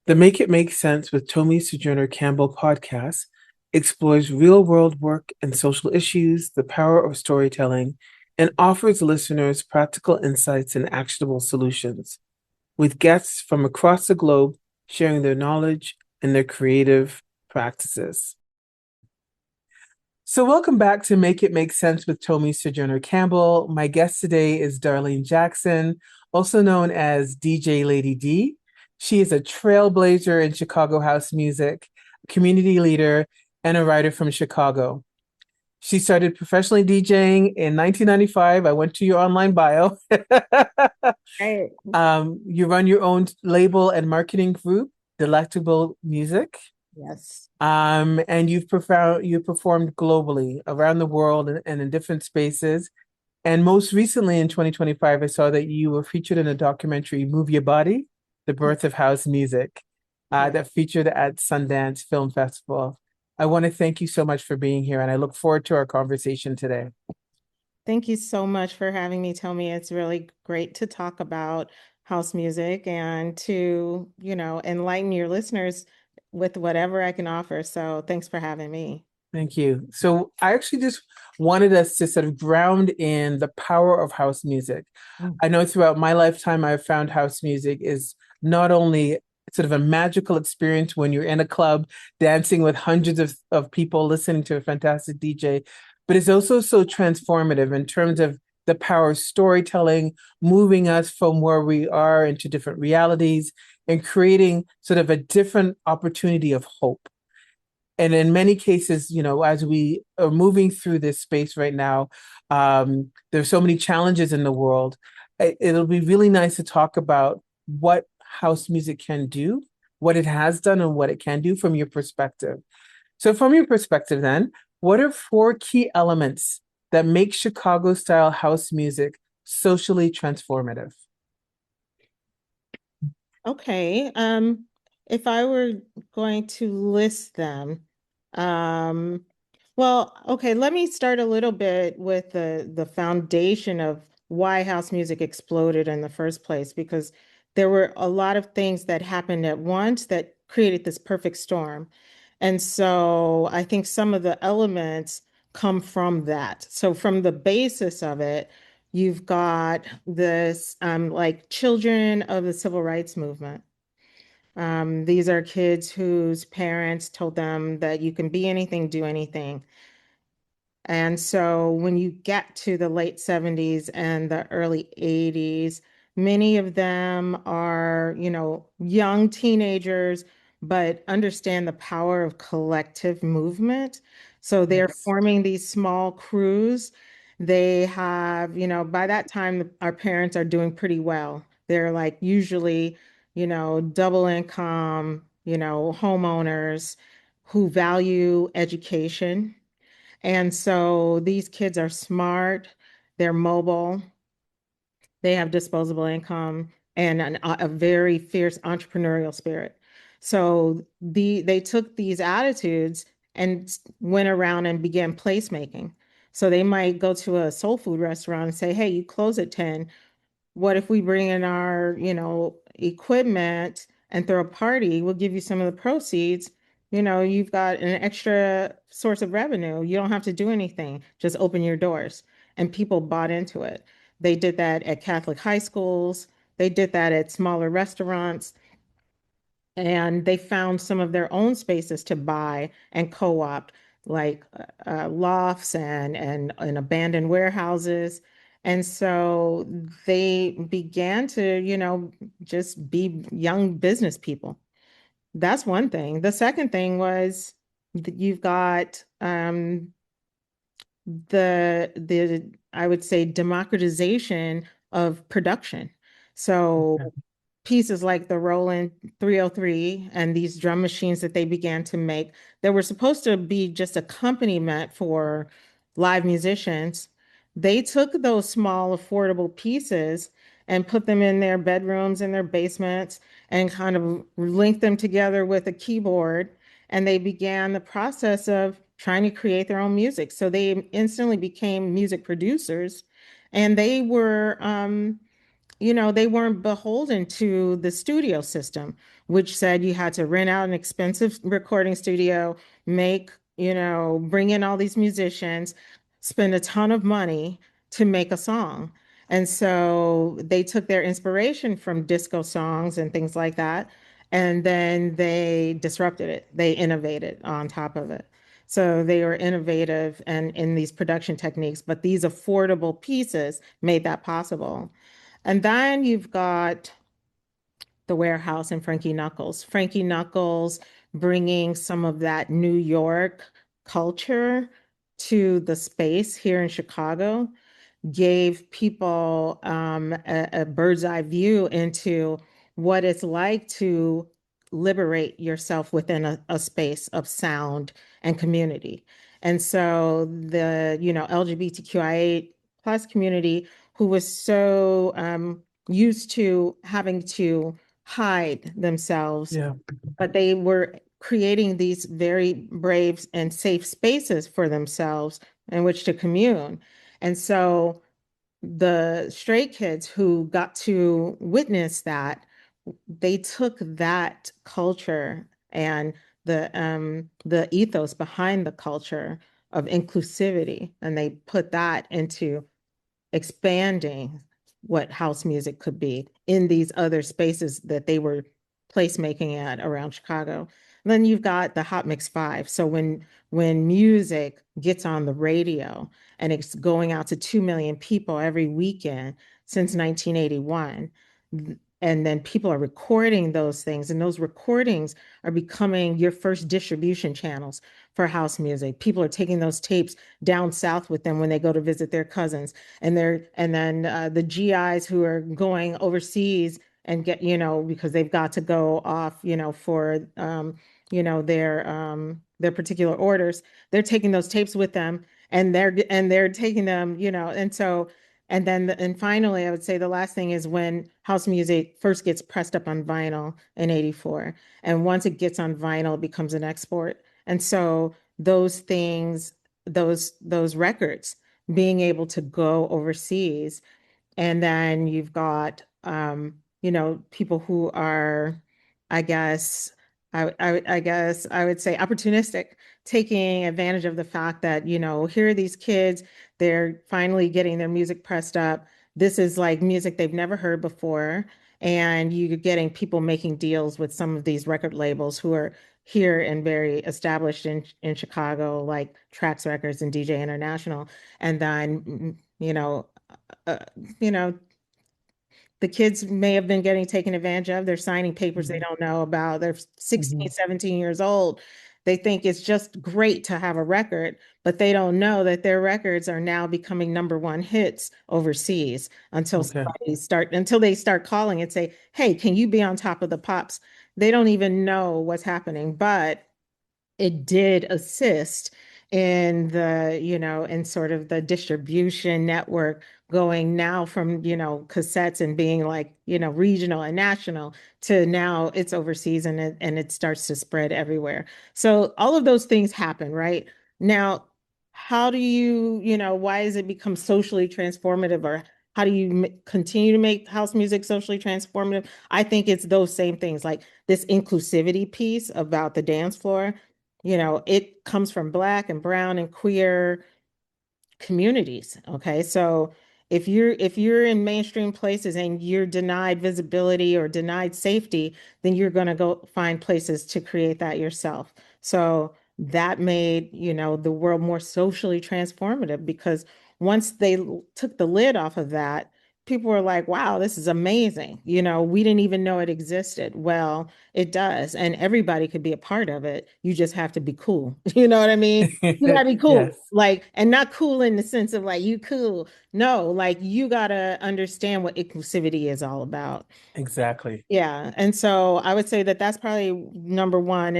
The Make It Make Sense with Tomee Sojourner-Campbell podcast explores real-world work and social issues, the power of storytelling, and offers listeners practical insights and actionable solutions, with guests from across the globe sharing their knowledge and their creative practices. So, welcome back to Make It Make Sense with Tomee Sojourner-Campbell. My guest today is Darlene Jackson, also known as DJ Lady D. She is a trailblazer in Chicago house music, a community leader, and a writer from Chicago. She started professionally DJing in 1995. I went to your online bio. Right. You run your own label and marketing group, Delectable Music. Yes. And you performed globally around the world and in different spaces. And most recently in 2025, I saw that you were featured in a documentary, Move Your Body, The Birth of House Music, Yeah. that featured at Sundance Film Festival. I want to thank you so much for being here, and I look forward to our conversation today. Thank you so much for having me, Tommy. It's really great to talk about house music and to, enlighten your listeners with whatever I can offer. So thanks for having me. Thank you. So I actually just wanted us to sort of ground in the power of house music. Mm. I know throughout my lifetime, I've found house music is not only sort of a magical experience when you're in a club dancing with hundreds of people listening to a fantastic DJ, but it's also so transformative in terms of the power of storytelling, moving us from where we are into different realities and creating sort of a different opportunity of hope. And in many cases, as we are moving through this space right now, there's so many challenges in the world. It'll be really nice to talk about what house music can do, what it has done, and what it can do from your perspective. So, from your perspective, then, what are four key elements that make Chicago style house music socially transformative? Okay. If I were going to list them, um, okay, let me start a little bit with the foundation of why house music exploded in the first place, because there were a lot of things that happened at once that created this perfect storm. And so I think some of the elements come from that. So from the basis of it, you've got this like children of the civil rights movement. These are kids whose parents told them that you can be anything, do anything. And so when you get to the late 70s and the early 80s, many of them are, young teenagers, but understand the power of collective movement. So they're Yes. forming these small crews. They have, by that time, our parents are doing pretty well. They're like usually, double income, homeowners who value education, and so these kids are smart, they're mobile, they have disposable income, and a very fierce entrepreneurial spirit. So they took these attitudes and went around and began placemaking. So they might go to a soul food restaurant and say, "Hey, you close at 10. What if we bring in our, equipment and throw a party? We'll give you some of the proceeds. You've got an extra source of revenue. You don't have to do anything. Just open your doors." And people bought into it. They did that at Catholic high schools. They did that at smaller restaurants. And they found some of their own spaces to buy and co-opt, like lofts and abandoned warehouses. And so they began to, just be young business people. That's one thing. The second thing was that you've got the I would say democratization of production. So pieces like the Roland 303 and these drum machines that they began to make that were supposed to be just accompaniment for live musicians, they took those small, affordable pieces and put them in their bedrooms and their basements and kind of linked them together with a keyboard. And they began the process of trying to create their own music. So they instantly became music producers, and they were they weren't beholden to the studio system, which said you had to rent out an expensive recording studio, make, bring in all these musicians, spend a ton of money to make a song. And so they took their inspiration from disco songs and things like that, and then they disrupted it. They innovated on top of it. So they were innovative and in these production techniques, but these affordable pieces made that possible. And then you've got the Warehouse and Frankie Knuckles. Frankie Knuckles bringing some of that New York culture to the space here in Chicago gave people a bird's eye view into what it's like to liberate yourself within a space of sound and community. And so the, LGBTQIA plus community who was so used to having to hide themselves, Yeah. but they were creating these very brave and safe spaces for themselves in which to commune. And so the stray kids who got to witness that, they took that culture and the ethos behind the culture of inclusivity, and they put that into expanding what house music could be in these other spaces that they were placemaking at around Chicago. And then you've got the Hot Mix Five. So when music gets on the radio and it's going out to 2 million people every weekend since 1981, and then people are recording those things, and those recordings are becoming your first distribution channels for house music. People are taking those tapes down south with them when they go to visit their cousins, and then the GIs who are going overseas and get, because they've got to go off, for their particular orders. They're taking those tapes with them, and they're taking them, and so. And finally, I would say the last thing is when house music first gets pressed up on vinyl in '84. And once it gets on vinyl, it becomes an export. And so those things, those records being able to go overseas. And then you've got, people who are, I guess, I guess I would say opportunistic, taking advantage of the fact that, here are these kids, they're finally getting their music pressed up. This is like music they've never heard before. And you're getting people making deals with some of these record labels who are here and very established in Chicago, like Trax Records and DJ International. And then, uh, you know, the kids may have been getting taken advantage of. They're signing papers they Mhm. don't know about. They're 16, Mhm. 17 years old. They think it's just great to have a record, but they don't know that their records are now becoming number one hits overseas Okay. until they start calling and say, "Hey, can you be on top of the pops?" They don't even know what's happening, but it did assist in in sort of the distribution network going now from, cassettes and being like, regional and national to now it's overseas and it starts to spread everywhere. So all of those things happen, right? Now, how do why does it become socially transformative, or how do you continue to make house music socially transformative? I think it's those same things, like this inclusivity piece about the dance floor. It comes from Black and brown and queer communities. Okay. So if you're in mainstream places and you're denied visibility or denied safety, then you're going to go find places to create that yourself. So that made, the world more socially transformative, because once they took the lid off of that, people were like, wow, this is amazing. We didn't even know it existed. Well, it does. And everybody could be a part of it. You just have to be cool. You know what I mean? You gotta be cool. Yes, Like, and not cool in the sense of like you cool. No, like you gotta understand what inclusivity is all about. exactly. Yeah. And so I would say that that's probably number one. And